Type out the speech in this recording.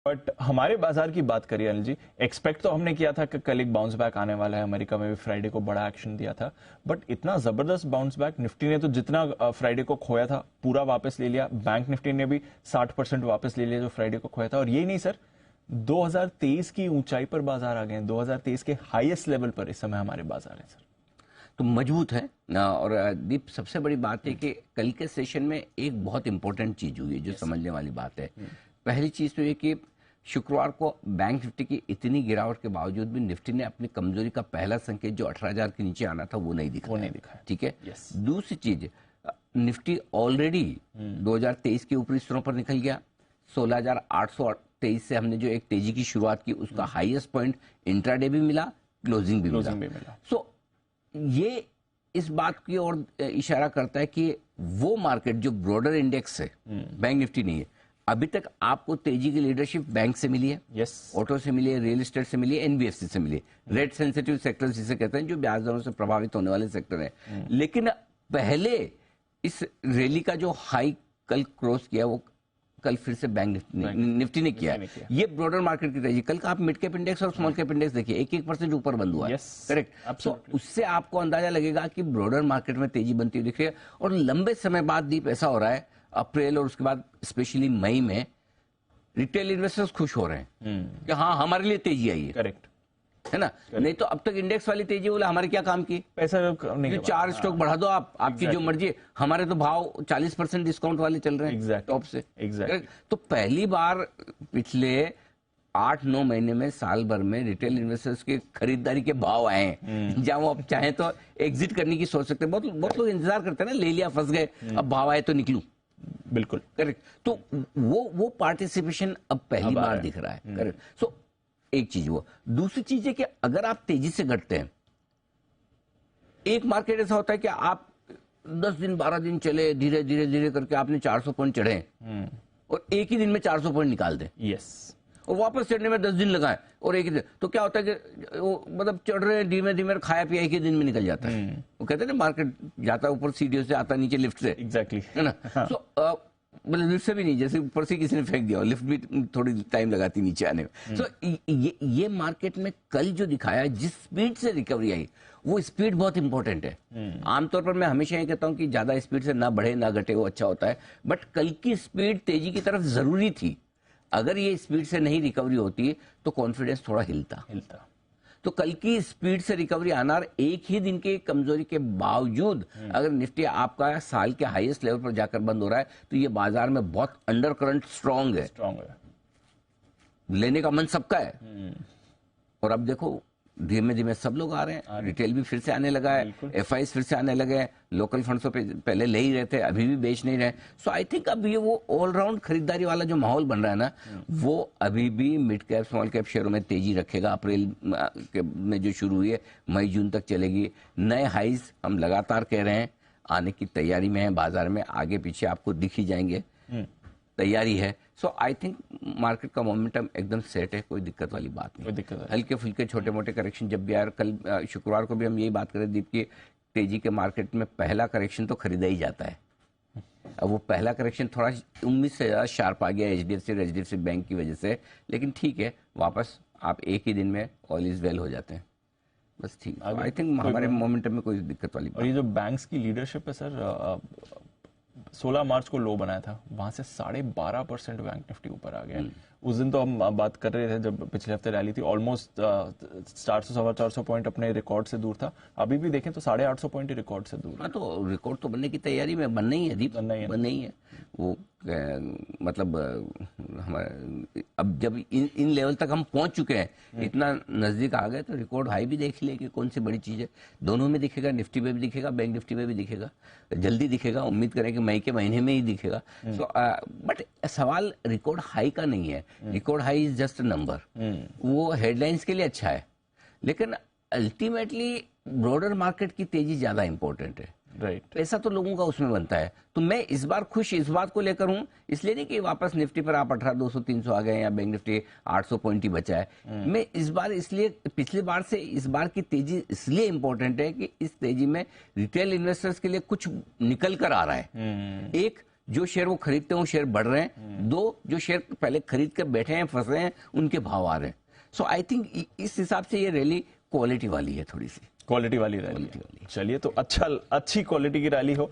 But हमारे बाजार की बात करिए अनिल जी, एक्सपेक्ट तो हमने किया था कि कल एक बाउंस बैक आने वाला है। अमेरिका में भी फ्राइडे को बड़ा एक्शन दिया था, बट इतना जबरदस्त बाउंस बैक निफ्टी ने तो जितना फ्राइडे को खोया था पूरा वापस ले लिया। बैंक निफ्टी ने भी 60% वापस ले लिया जो फ्राइडे को खोया था। और यही नहीं सर, 2023 की ऊंचाई पर बाजार आ गए। 2023 के हाईएस्ट लेवल पर इस समय हमारे बाजार है सर। तो मजबूत है ना। और दीप, सबसे बड़ी बात है कि कल के सेशन में एक बहुत इंपॉर्टेंट चीज हुई है जो समझने वाली बात है। पहली चीज तो ये कि शुक्रवार को बैंक निफ्टी की इतनी गिरावट के बावजूद भी निफ्टी ने अपनी कमजोरी का पहला संकेत जो 18,000 के नीचे आना था वो नहीं दिखा। ठीक है। दूसरी चीज, निफ्टी ऑलरेडी 2023 के ऊपरी स्तरों पर निकल गया। 16,823 से हमने जो एक तेजी की शुरुआत की उसका हाईएस्ट पॉइंट इंट्राडे भी मिला, क्लोजिंग भी मिला। सो ये इस बात की ओर इशारा करता है कि वो मार्केट जो ब्रॉडर इंडेक्स है, बैंक निफ्टी नहीं है, अभी तक आपको तेजी की लीडरशिप बैंक से मिली है, ऑटो से मिली है, रियल एस्टेट से मिली है, एनबीएफसी से मिली है। रेट सेंसिटिव सेक्टर जिसे कहते हैं, जो ब्याज दरों से प्रभावित होने वाले सेक्टर है। लेकिन पहले इस रैली का जो हाई कल क्रॉस किया वो कल फिर से बैंक निफ्टी ने किया। ये ब्रॉडर मार्केट की तेजी। कल का आप मिड कैप इंडेक्स और स्मॉल कैप इंडेक्स देखिए, 1% ऊपर बंद हुआ है। करेक्ट। तो उससे आपको अंदाजा लगेगा कि ब्रॉडर मार्केट में तेजी बनती हुई दिख रही है। और लंबे समय बाद दीप ऐसा हो रहा है, अप्रैल और उसके बाद स्पेशली मई में रिटेल इन्वेस्टर्स खुश हो रहे हैं कि हाँ हमारे लिए तेजी आई है। करेक्ट है ना। नहीं तो अब तक इंडेक्स वाली तेजी बोले हमारे क्या काम की, पैसा नहीं, 4 स्टॉक बढ़ा दो आप, आपकी जो मर्जी। हमारे तो भाव 40% डिस्काउंट वाले चल रहे हैं टॉप से। तो पहली बार पिछले 8-9 महीने में, साल भर में रिटेल इन्वेस्टर्स के खरीदारी के भाव आए हैं जहां वो अब चाहे तो एग्जिट करने की सोच सकते हैं। बहुत लोग इंतजार करते हैं ना, ले लिया फंस गए, अब भाव आए तो निकलूं। बिल्कुल करेक्ट। तो वो पार्टिसिपेशन अब पहली बार दिख रहा है। करेक्ट। सो एक चीज वो। दूसरी चीज है कि अगर आप तेजी से घटते हैं, एक मार्केट ऐसा होता है कि आप 10 दिन 12 दिन चले, धीरे धीरे धीरे करके आपने 400 पॉइंट चढ़े और एक ही दिन में 400 पॉइंट निकाल दे। और वापस चढ़ने में 10 दिन लगाए और एक ही दिन, तो क्या होता है कि वो मतलब चढ़ रहे हैं धीमे धीमे, खाया पिया एक ही दिन में निकल जाता है। वो कहते हैं ना, मार्केट जाता ऊपर सीढ़ियों से, आता नीचे लिफ्ट से। एग्जैक्टली है ना। तो मतलब लिफ्ट से भी नहीं, जैसे ऊपर से किसी ने फेंक दिया, लिफ्ट भी थोड़ी टाइम लगाती नीचे आने में। तो ये मार्केट में कल जो दिखाया है, जिस स्पीड से रिकवरी आई, वो स्पीड बहुत इंपॉर्टेंट है। आमतौर पर मैं हमेशा ये कहता हूं कि ज्यादा स्पीड से ना बढ़े ना घटे वो अच्छा होता है, बट कल की स्पीड तेजी की तरफ जरूरी थी। अगर ये स्पीड से नहीं रिकवरी होती तो कॉन्फिडेंस थोड़ा हिलता। तो कल की स्पीड से रिकवरी आना, एक ही दिन के कमजोरी के बावजूद अगर निफ्टी आपका साल के हाईएस्ट लेवल पर जाकर बंद हो रहा है, तो ये बाजार में बहुत अंडर करंट स्ट्रांग है। लेने का मन सबका है। और अब देखो धीमे धीमे सब लोग आ रहे हैं, रिटेल भी फिर से आने लगा है, एफआईज फिर से आने लगे हैं, लोकल फंड्सों पे पहले ले ही रहे थे, अभी भी बेच नहीं रहे। सो आई थिंक अब ये वो ऑलराउंड खरीदारी वाला जो माहौल बन रहा है ना, वो अभी भी मिड कैप स्मॉल कैप शेयरों में तेजी रखेगा। अप्रैल में जो शुरू हुई है, मई जून तक चलेगी। नए हाईज हम लगातार कह रहे हैं आने की तैयारी में है बाजार में, आगे पीछे आपको दिख ही जाएंगे, तैयारी है। सो आई थिंक मार्केट का मोमेंटम एकदम सेट है, कोई दिक्कत वाली बात नहीं। हल्के फुल्के छोटे मोटे करेक्शन जब भी आए, कल शुक्रवार को भी हम यही बात करें दीप की, तेजी के मार्केट में पहला करेक्शन तो खरीदा ही जाता है। अब वो पहला करेक्शन थोड़ा उम्मीद से ज्यादा शार्प आ गया एचडीएफसी बैंक की वजह से, लेकिन ठीक है, वापस आप एक ही दिन में ऑल इज वेल हो जाते हैं, बस ठीक। आई थिंक हमारे मोमेंटम में कोई दिक्कत वाली बात। और ये जो बैंक्स की लीडरशिप है सर, 16 मार्च को लो बनाया था, वहां से 12.5% बैंक निफ्टी ऊपर आ गया। उस दिन तो हम बात कर रहे थे जब पिछले हफ्ते रैली थी, ऑलमोस्ट 400-450 पॉइंट अपने रिकॉर्ड से दूर था। अभी भी देखें तो 850 पॉइंट रिकॉर्ड से दूर। हाँ, तो रिकॉर्ड तो बनने की तैयारी में, बनना ही है दीप, बनना ही है वो। मतलब हमारे अब जब इन लेवल तक हम पहुंच चुके हैं, इतना नजदीक आ गए, तो रिकॉर्ड हाई भी देख ले कि कौन सी बड़ी चीज है। दोनों में दिखेगा, निफ्टी में भी दिखेगा, बैंक निफ्टी में भी दिखेगा, जल्दी दिखेगा। उम्मीद करें कि मई के महीने में ही दिखेगा। सो बट सवाल रिकॉर्ड हाई का नहीं है। Record high is just number, वो हेडलाइंस के लिए अच्छा है, लेकिन अल्टीमेटली ब्रॉडर मार्केट की तेजी ज्यादा इंपॉर्टेंट है। राइट। पैसा तो लोगों का उसमें बनता है। तो मैं इस बार खुश इस बात को लेकर हूं, इसलिए नहीं कि वापस निफ्टी पर आप 18,200-300 आ गए या बैंक निफ्टी 800 पॉइंट ही बचा है। मैं इस बार इसलिए, पिछली बार से इस बार की तेजी इसलिए इंपॉर्टेंट है कि इस तेजी में रिटेल इन्वेस्टर्स के लिए कुछ निकल कर आ रहा है। एक जो शेयर वो खरीदते हैं वो शेयर बढ़ रहे हैं, दो जो शेयर पहले खरीद के बैठे हैं फंसे हैं उनके भाव आ रहे हैं। सो आई थिंक इस हिसाब से ये रैली क्वालिटी वाली है, थोड़ी सी क्वालिटी वाली रैली। चलिए, तो अच्छी क्वालिटी की रैली हो।